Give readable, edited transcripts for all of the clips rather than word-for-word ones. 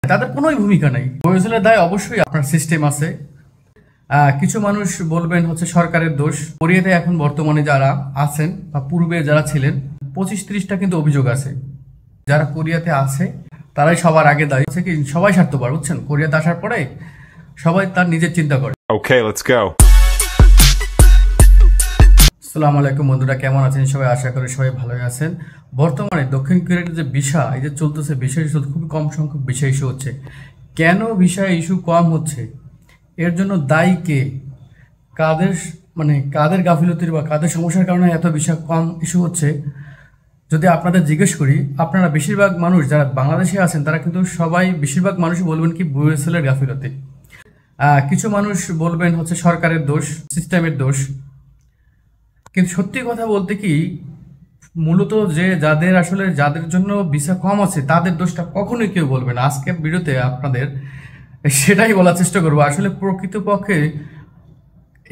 তাদের কোনোই ভূমিকা নাই। বয়সের দায় অবশ্যই আপনার সিস্টেম আছে। কিছু মানুষ বলবেন হচ্ছে সরকারের দোষ। কোরিয়াতে এখন বর্তমানে যারা আছেন বা পূর্বে যারা ছিলেন 25-30টা কিন্তু অভিযোগ আছে। যারা কোরিয়াতে আছে তারাই সবার আগে দায়ী হচ্ছে কি সবাই স্বার্থপর, বুঝছেন? কোরিয়াতে আসার পরে সবাই তার নিজের চিন্তা করে। Okay, let's go. আসসালামু আলাইকুম বন্ধুরা, কেমন আছেন সবাই? আশা করি সবাই ভালোই আছেন। বর্তমানে দক্ষিণ কোরিয়ার যে ভিসা এই যে চলতেছে, ভিসা ইস্যু খুবই কম সংখ্যক ভিসা ইস্যু হচ্ছে। কেন ভিসা ইস্যু কম হচ্ছে? এর জন্য দায়ী কে? কাদের কাদের গাফিলতির বা কাদের সমস্যার কারণে এত ভিসা কম ইস্যু হচ্ছে? যদি আপনাদের জিজ্ঞেস করি, আপনারা বেশিরভাগ মানুষ যারা বাংলাদেশে আছেন তারা কিন্তু সবাই বেশিরভাগ মানুষই বলবেন কি বুয়েসেলের গাফিলতি। কিছু মানুষ বলবেন হচ্ছে সরকারের দোষ, সিস্টেমের দোষ। কিন্তু সত্যি কথা বলতে কি, মূলত যাদের জন্য ভিসা কম আছে তাদের দোষটা কখনোই কেউ বলবে না। আজকের ভিডিওতে আপনাদের সেটাই বলার চেষ্টা করবো। আসলে প্রকৃতপক্ষে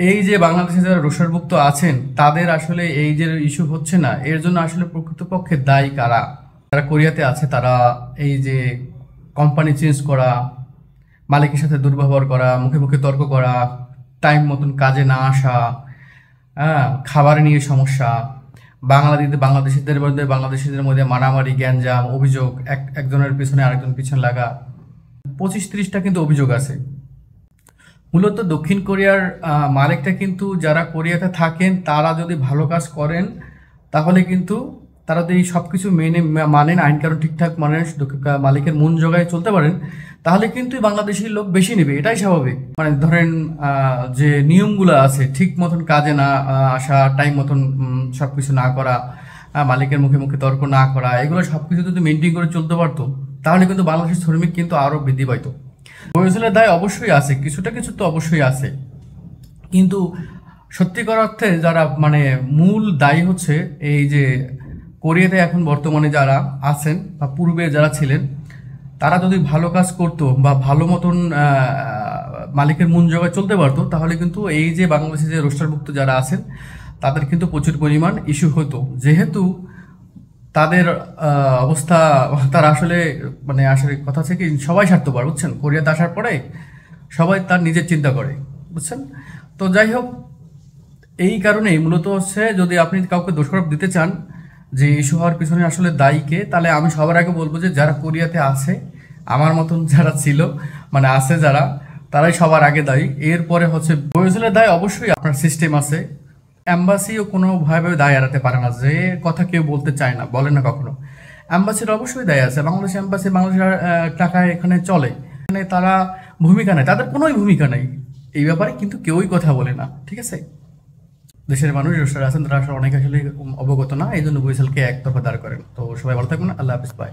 এই যে বাংলাদেশে যারা রোষারভুক্ত আছেন তাদের আসলে এই যে ইস্যু হচ্ছে না, এর জন্য আসলে প্রকৃতপক্ষে দায়ী কারা? যারা কোরিয়াতে আছে তারা এই যে কোম্পানি চেঞ্জ করা, মালিকের সাথে দুর্ব্যবহার করা, মুখে মুখে তর্ক করা, টাইম মতন কাজে না আসা, খাবার নিয়ে সমস্যা, বাংলাদেশিদের মধ্যে মারামারি, গ্যাঞ্জাম, অভিযোগ, একজনের পিছনে আরেকজন পিছনে লাগা, 25-30টা কিন্তু অভিযোগ আছে। মূলত দক্ষিণ কোরিয়ার মালিকটা কিন্তু যারা কোরিয়াতে থাকেন তারা যদি ভালো কাজ করেন তাহলে কিন্তু তারা যদি সব কিছু মানেন, আইন কানুন ঠিকঠাক মানেন, মালিকের মন জোগায় চলতে পারেন, তাহলে কিন্তু বাংলাদেশি লোক বেশি নেবে, এটাই স্বাভাবিক। ধরেন যে নিয়মগুলো আছে, ঠিক মতন কাজে না আসা, টাইম মতন সব কিছু না করা, মালিকের মুখে মুখে তর্ক না করা, এগুলো সব কিছু যদি মেনটেন করে চলতে পারতো তাহলে কিন্তু বাংলাদেশের শ্রমিক কিন্তু আরও বৃদ্ধি পাইতো। বয়সের দায় অবশ্যই আছে, কিছু তো অবশ্যই আছে, কিন্তু সত্যিকার অর্থে যারা মূল দায়ী হচ্ছে এই যে কোরিয়াতে এখন বর্তমানে যারা আছেন বা পূর্বে যারা ছিলেন, তারা যদি ভালো কাজ করতো বা ভালো মতন মালিকের মন জোগায় চলতে পারতো তাহলে কিন্তু এই যে বাংলাদেশে যে রোস্টারভুক্ত যারা আছেন তাদের কিন্তু প্রচুর পরিমাণ ইস্যু হতো। যেহেতু তাদের অবস্থা, তারা আসলে কথা হচ্ছে কি সবাই স্বার্থপর, বুঝছেন? কোরিয়াতে আসার পরে সবাই তার নিজের চিন্তা করে, বুঝছেন? তো যাই হোক, এই কারণেই মূলত হচ্ছে যদি আপনি কাউকে দোষারোপ দিতে চান যে ইস্যু হওয়ার পিছনে আসলে দায়ী কে, তাহলে আমি সবার আগে বলবো যে যারা কোরিয়াতে আছে, আমার মতন যারা ছিল আছে যারা, তারাই সবার আগে দায়ী। এরপরে হচ্ছে বয়সের দায় অবশ্যই আপনার সিস্টেম আছে। অ্যাম্বাসিও কোনোভাবে দায় এড়াতে পারে না, যে কথা কেউ বলতে চায় না, বলে না কখনো। অ্যাম্বাসির অবশ্যই দায় আছে। বাংলাদেশ অ্যাম্বাসি বাংলাদেশের টাকায় এখানে চলে, এখানে তারা ভূমিকা নেই, তাদের কোনোই ভূমিকা নেই এই ব্যাপারে, কিন্তু কেউই কথা বলে না, ঠিক আছে? দেশের মানুষ যারা আছেন তারা আসলে অনেকে আসলে অবগত না, এই জন্য বুয়েসেলকে একতরফা দাঁড় করেন। তো সবাই ভালো থাকবেন, আল্লাহ হাফিজ, বাই।